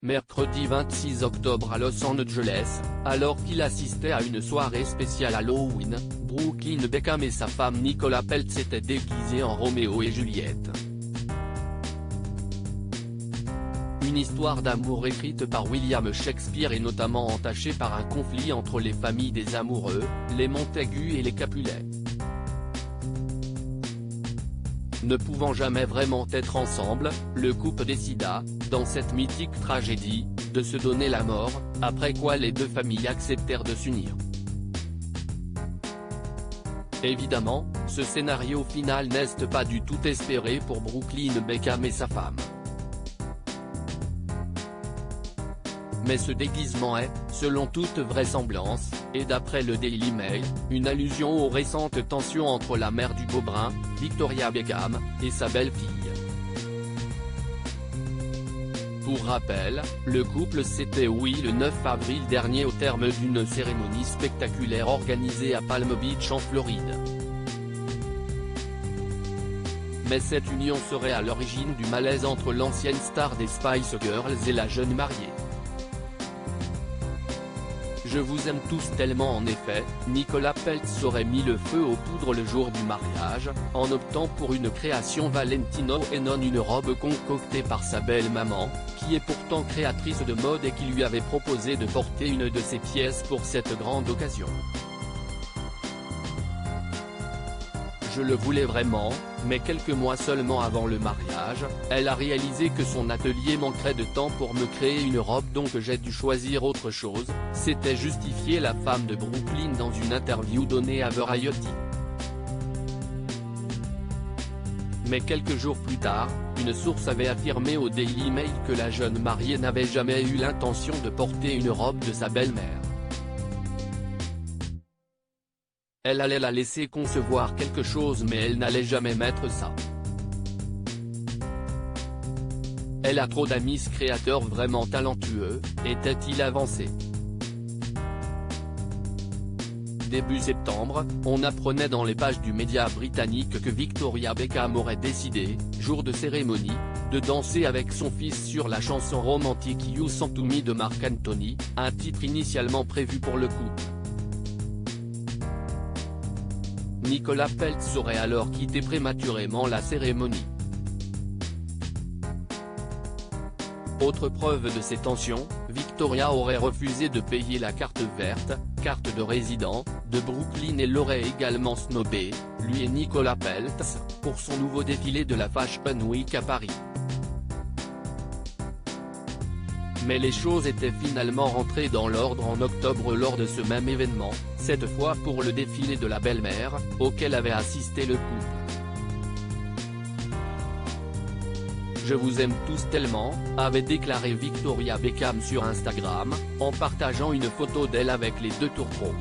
mercredi 26 octobre à Los Angeles, alors qu'il assistait à une soirée spéciale Halloween, Brooklyn Beckham et sa femme Nicola Peltz étaient déguisés en Roméo et Juliette. Une histoire d'amour écrite par William Shakespeare et notamment entachée par un conflit entre les familles des amoureux, les Montagu et les Capulet. Ne pouvant jamais vraiment être ensemble, le couple décida, dans cette mythique tragédie, de se donner la mort, après quoi les deux familles acceptèrent de s'unir. Évidemment, ce scénario final n'est pas du tout espéré pour Brooklyn Beckham et sa femme. Mais ce déguisement est, selon toute vraisemblance, et d'après le Daily Mail, une allusion aux récentes tensions entre la mère du beau brun, Victoria Beckham, et sa belle-fille. Pour rappel, le couple s'était oui le 9 avril dernier au terme d'une cérémonie spectaculaire organisée à Palm Beach en Floride. Mais cette union serait à l'origine du malaise entre l'ancienne star des Spice Girls et la jeune mariée. Je vous aime tous tellement. En effet, Nicola Peltz aurait mis le feu aux poudres le jour du mariage, en optant pour une création Valentino et non une robe concoctée par sa belle-maman, qui est pourtant créatrice de mode et qui lui avait proposé de porter une de ses pièces pour cette grande occasion. Je le voulais vraiment, mais quelques mois seulement avant le mariage, elle a réalisé que son atelier manquerait de temps pour me créer une robe, donc j'ai dû choisir autre chose, s'était justifiée la femme de Brooklyn dans une interview donnée à Variety. Mais quelques jours plus tard, une source avait affirmé au Daily Mail que la jeune mariée n'avait jamais eu l'intention de porter une robe de sa belle-mère. Elle allait la laisser concevoir quelque chose mais elle n'allait jamais mettre ça. Elle a trop d'amis créateurs vraiment talentueux, était-il avancé. Début septembre, on apprenait dans les pages du média britannique que Victoria Beckham aurait décidé, jour de cérémonie, de danser avec son fils sur la chanson romantique You Sent To Me de Marc Anthony, un titre initialement prévu pour le couple. Nicola Peltz aurait alors quitté prématurément la cérémonie. Autre preuve de ces tensions, Victoria aurait refusé de payer la carte verte, carte de résident, de Brooklyn et l'aurait également snobé, lui et Nicola Peltz, pour son nouveau défilé de la Fashion Week à Paris. Mais les choses étaient finalement rentrées dans l'ordre en octobre lors de ce même événement, cette fois pour le défilé de la belle-mère, auquel avait assisté le couple. Je vous aime tous tellement, avait déclaré Victoria Beckham sur Instagram, en partageant une photo d'elle avec les deux tourtereaux.